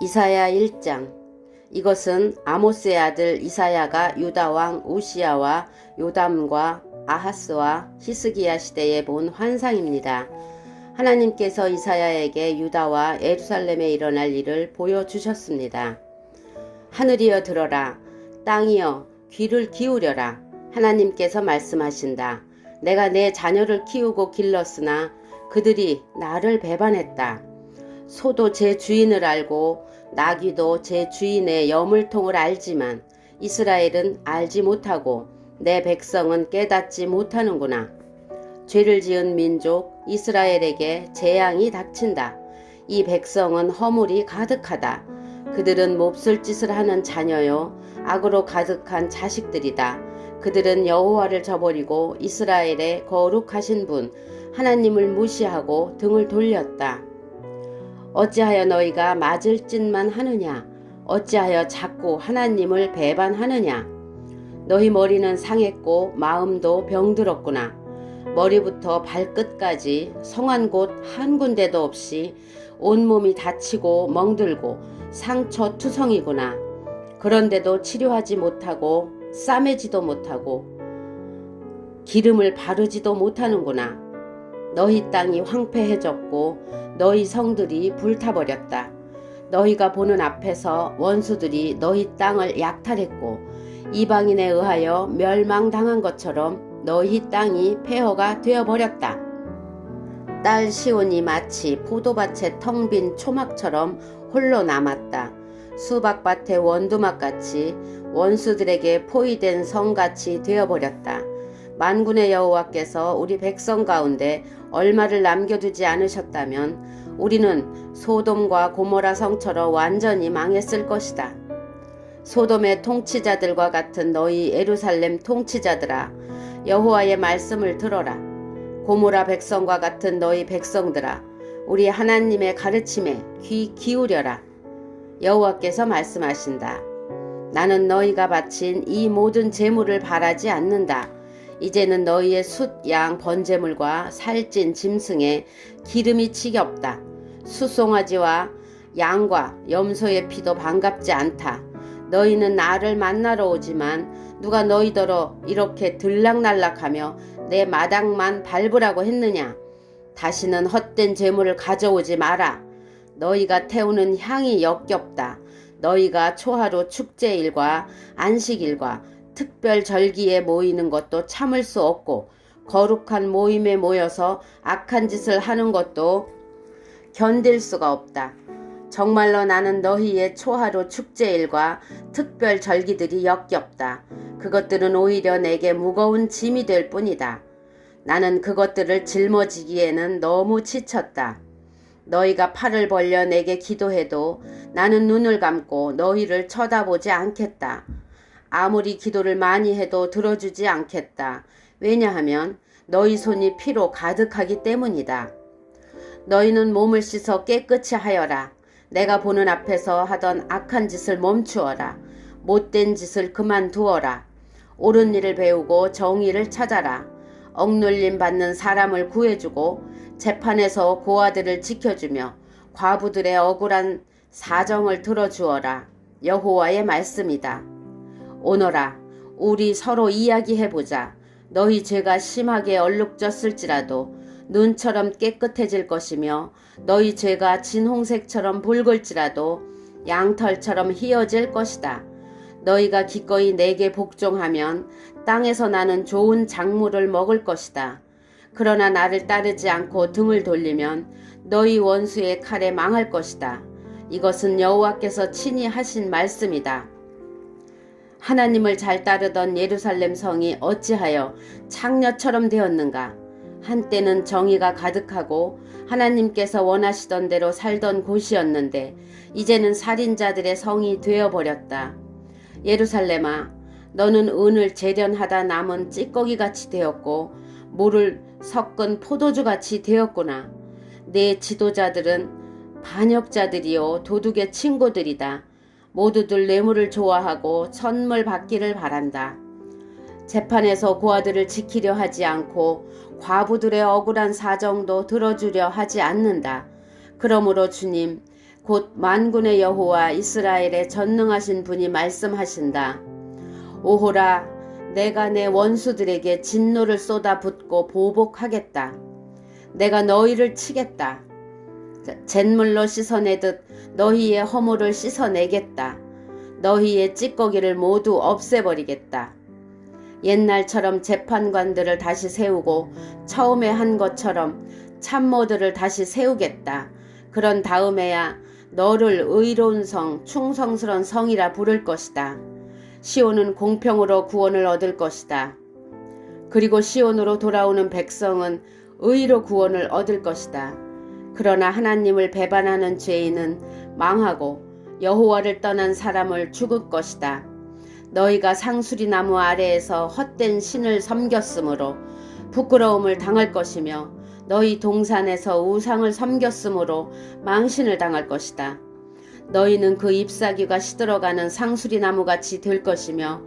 이사야 1장. 이것은 아모스의 아들 이사야가 유다 왕 우시야와 요담과 아하스와 히스기야 시대에 본 환상입니다. 하나님께서 이사야에게 유다와 예루살렘에 일어날 일을 보여주셨습니다. 하늘이여 들어라, 땅이여 귀를 기울여라. 하나님께서 말씀하신다. 내가 내 자녀를 키우고 길렀으나 그들이 나를 배반했다. 소도 제 주인을 알고 나귀도 제 주인의 여물통을 알지만 이스라엘은 알지 못하고 내 백성은 깨닫지 못하는구나. 죄를 지은 민족 이스라엘에게 재앙이 닥친다. 이 백성은 허물이 가득하다. 그들은 몹쓸 짓을 하는 자녀요 악으로 가득한 자식들이다. 그들은 여호와를 저버리고 이스라엘의 거룩하신 분 하나님을 무시하고 등을 돌렸다. 어찌하여 너희가 맞을 짓만 하느냐? 어찌하여 자꾸 하나님을 배반하느냐? 너희 머리는 상했고 마음도 병들었구나. 머리부터 발끝까지 성한 곳 한 군데도 없이 온몸이 다치고 멍들고 상처투성이구나. 그런데도 치료하지 못하고 싸매지도 못하고 기름을 바르지도 못하는구나. 너희 땅이 황폐해졌고 너희 성들이 불타버렸다. 너희가 보는 앞에서 원수들이 너희 땅을 약탈했고 이방인에 의하여 멸망당한 것처럼 너희 땅이 폐허가 되어버렸다. 딸 시온이 마치 포도밭에 텅 빈 초막처럼 홀로 남았다. 수박밭의 원두막같이 원수들에게 포위된 성같이 되어버렸다. 만군의 여호와께서 우리 백성 가운데 얼마를 남겨두지 않으셨다면 우리는 소돔과 고모라 성처럼 완전히 망했을 것이다. 소돔의 통치자들과 같은 너희 예루살렘 통치자들아, 여호와의 말씀을 들어라. 고모라 백성과 같은 너희 백성들아, 우리 하나님의 가르침에 귀 기울여라. 여호와께서 말씀하신다. 나는 너희가 바친 이 모든 제물을 바라지 않는다. 이제는 너희의 숫, 양, 번제물과 살찐 짐승에 기름이 지겹다. 숫송아지와 양과 염소의 피도 반갑지 않다. 너희는 나를 만나러 오지만 누가 너희더러 이렇게 들락날락하며 내 마당만 밟으라고 했느냐? 다시는 헛된 제물을 가져오지 마라. 너희가 태우는 향이 역겹다. 너희가 초하루 축제일과 안식일과 특별 절기에 모이는 것도 참을 수 없고 거룩한 모임에 모여서 악한 짓을 하는 것도 견딜 수가 없다. 정말로 나는 너희의 초하루 축제일과 특별 절기들이 역겹다. 그것들은 오히려 내게 무거운 짐이 될 뿐이다. 나는 그것들을 짊어지기에는 너무 지쳤다. 너희가 팔을 벌려 내게 기도해도 나는 눈을 감고 너희를 쳐다보지 않겠다. 아무리 기도를 많이 해도 들어주지 않겠다. 왜냐하면 너희 손이 피로 가득하기 때문이다. 너희는 몸을 씻어 깨끗이 하여라. 내가 보는 앞에서 하던 악한 짓을 멈추어라. 못된 짓을 그만두어라. 옳은 일을 배우고 정의를 찾아라. 억눌림 받는 사람을 구해주고 재판에서 고아들을 지켜주며 과부들의 억울한 사정을 들어주어라. 여호와의 말씀이다. 오너라, 우리 서로 이야기해보자. 너희 죄가 심하게 얼룩졌을지라도 눈처럼 깨끗해질 것이며 너희 죄가 진홍색처럼 붉을지라도 양털처럼 희어질 것이다. 너희가 기꺼이 내게 복종하면 땅에서 나는 좋은 작물을 먹을 것이다. 그러나 나를 따르지 않고 등을 돌리면 너희 원수의 칼에 망할 것이다. 이것은 여호와께서 친히 하신 말씀이다. 하나님을 잘 따르던 예루살렘 성이 어찌하여 창녀처럼 되었는가? 한때는 정의가 가득하고 하나님께서 원하시던 대로 살던 곳이었는데 이제는 살인자들의 성이 되어버렸다. 예루살렘아, 너는 은을 재련하다 남은 찌꺼기같이 되었고 물을 섞은 포도주같이 되었구나. 내 지도자들은 반역자들이요 도둑의 친구들이다. 모두들 뇌물을 좋아하고 선물 받기를 바란다. 재판에서 고아들을 지키려 하지 않고 과부들의 억울한 사정도 들어주려 하지 않는다. 그러므로 주님, 곧 만군의 여호와 이스라엘의 전능하신 분이 말씀하신다. 오호라, 내가 내 원수들에게 진노를 쏟아붓고 보복하겠다. 내가 너희를 치겠다. 잿물로 씻어내듯 너희의 허물을 씻어내겠다. 너희의 찌꺼기를 모두 없애버리겠다. 옛날처럼 재판관들을 다시 세우고 처음에 한 것처럼 참모들을 다시 세우겠다. 그런 다음에야 너를 의로운 성, 충성스러운 성이라 부를 것이다. 시온은 공평으로 구원을 얻을 것이다. 그리고 시온으로 돌아오는 백성은 의로 구원을 얻을 것이다. 그러나 하나님을 배반하는 죄인은 망하고 여호와를 떠난 사람을 죽을 것이다. 너희가 상수리 나무 아래에서 헛된 신을 섬겼으므로 부끄러움을 당할 것이며 너희 동산에서 우상을 섬겼으므로 망신을 당할 것이다. 너희는 그 잎사귀가 시들어가는 상수리 나무같이 될 것이며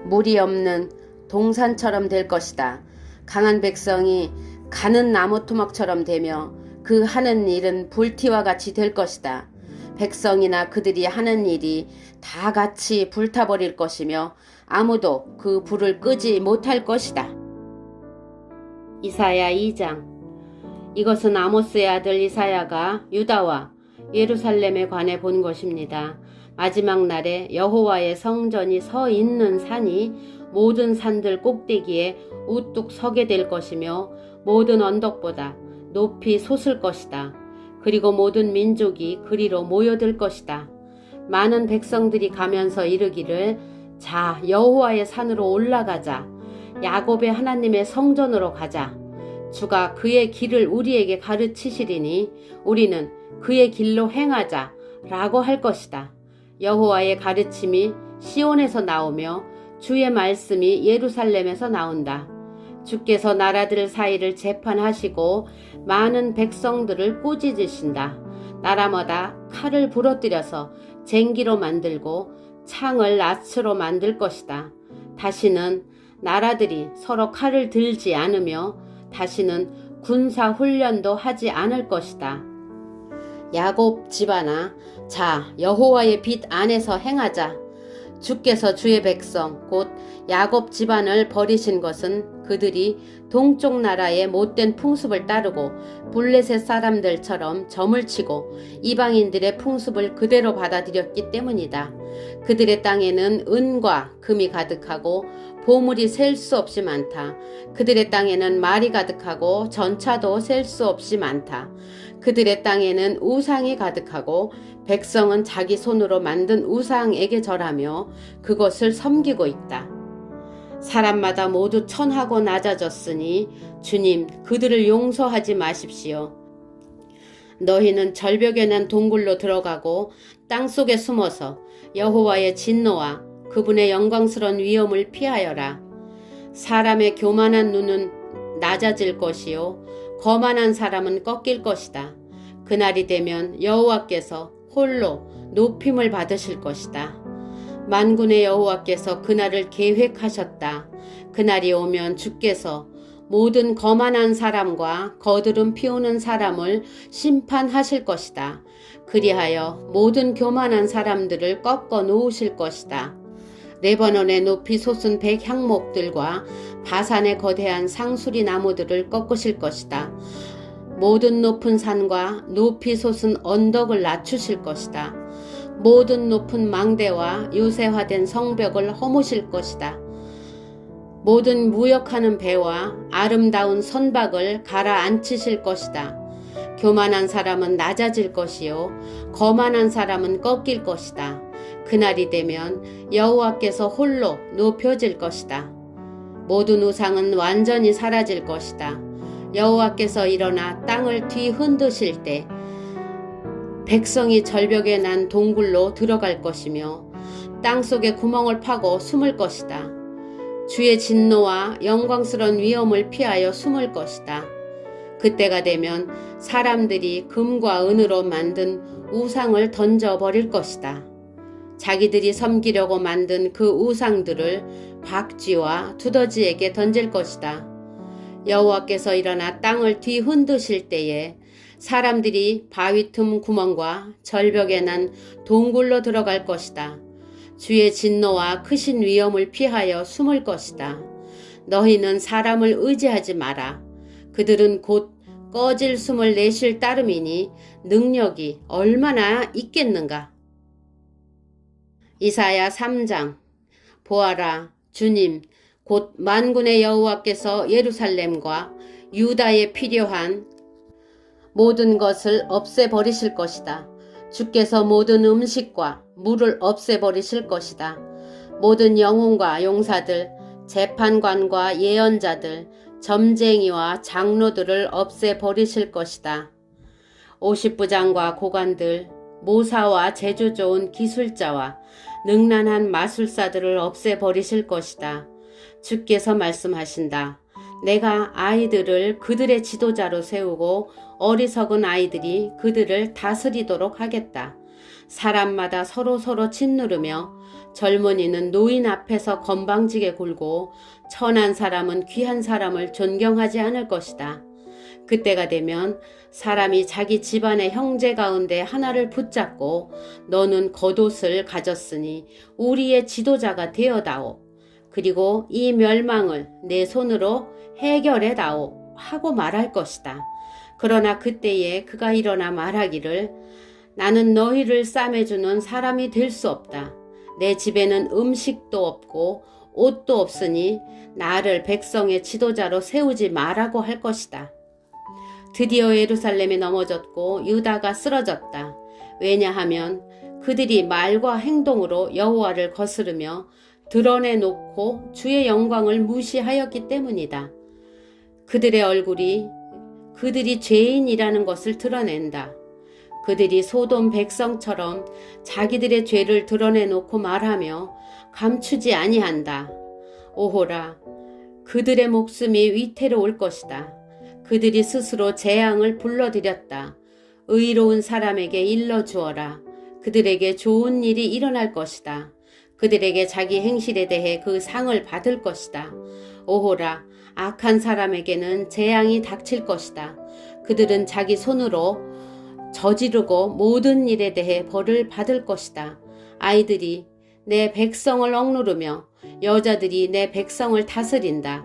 물이 없는 동산처럼 될 것이다. 강한 백성이 가는 나무 토막처럼 되며 그 하는 일은 불티와 같이 될 것이다. 백성이나 그들이 하는 일이 다 같이 불타버릴 것이며 아무도 그 불을 끄지 못할 것이다. 이사야 2장. 이것은 아모스의 아들 이사야가 유다와 예루살렘에 관해 본 것입니다. 마지막 날에 여호와의 성전이 서 있는 산이 모든 산들 꼭대기에 우뚝 서게 될 것이며 모든 언덕보다 높이 솟을 것이다. 그리고 모든 민족이 그리로 모여들 것이다. 많은 백성들이 가면서 이르기를, 자, 여호와의 산으로 올라가자. 야곱의 하나님의 성전으로 가자. 주가 그의 길을 우리에게 가르치시리니 우리는 그의 길로 행하자 라고 할 것이다. 여호와의 가르침이 시온에서 나오며 주의 말씀이 예루살렘에서 나온다. 주께서 나라들 사이를 재판하시고 많은 백성들을 꾸짖으신다. 나라마다 칼을 부러뜨려서 쟁기로 만들고 창을 낫으로 만들 것이다. 다시는 나라들이 서로 칼을 들지 않으며 다시는 군사 훈련도 하지 않을 것이다. 야곱 집안아, 자, 여호와의 빛 안에서 행하자. 주께서 주의 백성 곧 야곱 집안을 버리신 것은 그들이 동쪽 나라의 못된 풍습을 따르고 블레셋 사람들처럼 점을 치고 이방인들의 풍습을 그대로 받아들였기 때문이다. 그들의 땅에는 은과 금이 가득하고 보물이 셀 수 없이 많다. 그들의 땅에는 말이 가득하고 전차도 셀 수 없이 많다. 그들의 땅에는 우상이 가득하고 백성은 자기 손으로 만든 우상에게 절하며 그것을 섬기고 있다. 사람마다 모두 천하고 낮아졌으니 주님, 그들을 용서하지 마십시오. 너희는 절벽에 난 동굴로 들어가고 땅속에 숨어서 여호와의 진노와 그분의 영광스러운 위엄을 피하여라. 사람의 교만한 눈은 낮아질 것이요 거만한 사람은 꺾일 것이다. 그날이 되면 여호와께서 홀로 높임을 받으실 것이다. 만군의 여호와께서 그날을 계획하셨다. 그날이 오면 주께서 모든 거만한 사람과 거드름 피우는 사람을 심판하실 것이다. 그리하여 모든 교만한 사람들을 꺾어 놓으실 것이다. 레바논의 높이 솟은 백향목들과 바산의 거대한 상수리 나무들을 꺾으실 것이다. 모든 높은 산과 높이 솟은 언덕을 낮추실 것이다. 모든 높은 망대와 요새화된 성벽을 허무실 것이다. 모든 무역하는 배와 아름다운 선박을 가라앉히실 것이다. 교만한 사람은 낮아질 것이요 거만한 사람은 꺾일 것이다. 그날이 되면 여호와께서 홀로 높여질 것이다. 모든 우상은 완전히 사라질 것이다. 여호와께서 일어나 땅을 뒤흔드실 때 백성이 절벽에 난 동굴로 들어갈 것이며 땅속에 구멍을 파고 숨을 것이다. 주의 진노와 영광스러운 위엄을 피하여 숨을 것이다. 그때가 되면 사람들이 금과 은으로 만든 우상을 던져버릴 것이다. 자기들이 섬기려고 만든 그 우상들을 박쥐와 두더지에게 던질 것이다. 여호와께서 일어나 땅을 뒤흔드실 때에 사람들이 바위 틈 구멍과 절벽에 난 동굴로 들어갈 것이다. 주의 진노와 크신 위험을 피하여 숨을 것이다. 너희는 사람을 의지하지 마라. 그들은 곧 꺼질 숨을 내쉴 따름이니 능력이 얼마나 있겠는가. 이사야 3장. 보아라, 주님 곧 만군의 여호와께서 예루살렘과 유다에 필요한 모든 것을 없애버리실 것이다. 주께서 모든 음식과 물을 없애버리실 것이다. 모든 영웅과 용사들, 재판관과 예언자들, 점쟁이와 장로들을 없애버리실 것이다. 50부장과 고관들, 모사와 재주 좋은 기술자와 능란한 마술사들을 없애버리실 것이다. 주께서 말씀하신다. 내가 아이들을 그들의 지도자로 세우고 어리석은 아이들이 그들을 다스리도록 하겠다. 사람마다 서로 짓누르며 젊은이는 노인 앞에서 건방지게 굴고 천한 사람은 귀한 사람을 존경하지 않을 것이다. 그때가 되면 사람이 자기 집안의 형제 가운데 하나를 붙잡고 너는 겉옷을 가졌으니 우리의 지도자가 되어다오. 그리고 이 멸망을 내 손으로 해결해다오 하고 말할 것이다. 그러나 그때에 그가 일어나 말하기를 나는 너희를 싸매주는 사람이 될 수 없다. 내 집에는 음식도 없고 옷도 없으니 나를 백성의 지도자로 세우지 마라고 할 것이다. 드디어 예루살렘이 넘어졌고 유다가 쓰러졌다. 왜냐하면 그들이 말과 행동으로 여호와를 거스르며 드러내놓고 주의 영광을 무시하였기 때문이다. 그들의 얼굴이 그들이 죄인이라는 것을 드러낸다. 그들이 소돔 백성처럼 자기들의 죄를 드러내놓고 말하며 감추지 아니한다. 오호라, 그들의 목숨이 위태로울 것이다. 그들이 스스로 재앙을 불러들였다. 의로운 사람에게 일러주어라. 그들에게 좋은 일이 일어날 것이다. 그들에게 자기 행실에 대해 그 상을 받을 것이다. 오호라, 악한 사람에게는 재앙이 닥칠 것이다. 그들은 자기 손으로 저지르고 모든 일에 대해 벌을 받을 것이다. 아이들이 내 백성을 억누르며 여자들이 내 백성을 다스린다.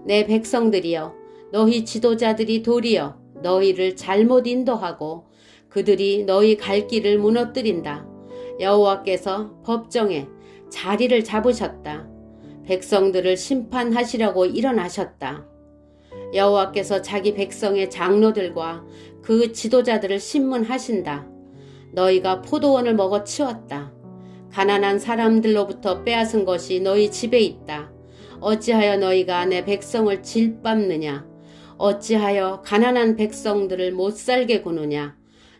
내 백성들이여, 너희 지도자들이 도리어 너희를 잘못 인도하고 그들이 너희 갈 길을 무너뜨린다. 여호와께서 법정에 자리를 잡으셨다. 백성들을 심판하시려고 일어나셨다. 여호와께서 자기 백성의 장로들과 그 지도자들을 심문하신다. 너희가 포도원을 먹어 치웠다. 가난한 사람들로부터 빼앗은 것이 너희 집에 있다. 어찌하여 너희가 내 백성을 질밟느냐? 어찌하여 가난한 백성들을 못살게 구느냐?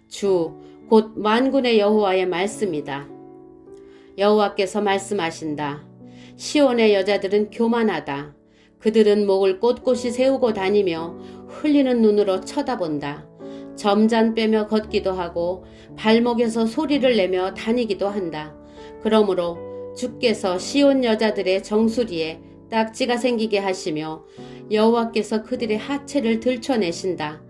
주 곧 만군의 여호와의 말씀이다. 여호와께서 말씀하신다. 시온의 여자들은 교만하다. 그들은 목을 꼿꼿이 세우고 다니며 흘리는 눈으로 쳐다본다. 점잔 빼며 걷기도 하고 발목에서 소리를 내며 다니기도 한다. 그러므로 주께서 시온 여자들의 정수리에 딱지가 생기게 하시며 여호와께서 그들의 하체를 들춰내신다.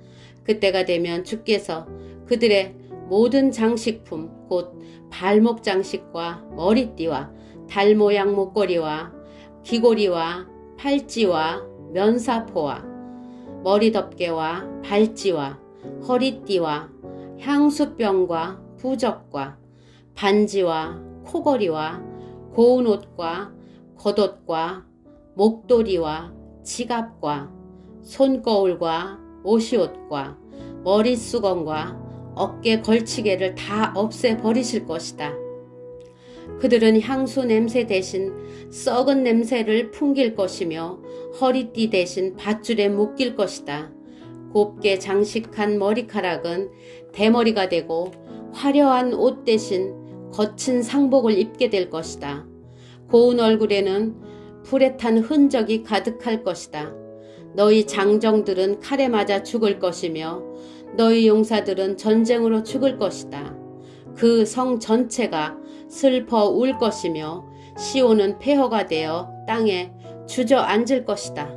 그때가 되면 주께서 그들의 모든 장식품 곧 발목 장식과 머리띠와 달 모양 목걸이와 귀고리와 팔찌와 면사포와 머리덮개와 발찌와 허리띠와 향수병과 부적과 반지와 코걸이와 고운 옷과 겉옷과 목도리와 지갑과 손거울과 옷이옷과 머리수건과 어깨 걸치개를 다 없애버리실 것이다. 그들은 향수 냄새 대신 썩은 냄새를 풍길 것이며 허리띠 대신 밧줄에 묶일 것이다. 곱게 장식한 머리카락은 대머리가 되고 화려한 옷 대신 거친 상복을 입게 될 것이다. 고운 얼굴에는 불에 탄 흔적이 가득할 것이다. 너희 장정들은 칼에 맞아 죽을 것이며 너희 용사들은 전쟁으로 죽을 것이다. 그 성 전체가 슬퍼 울 것이며 시온은 폐허가 되어 땅에 주저앉을 것이다.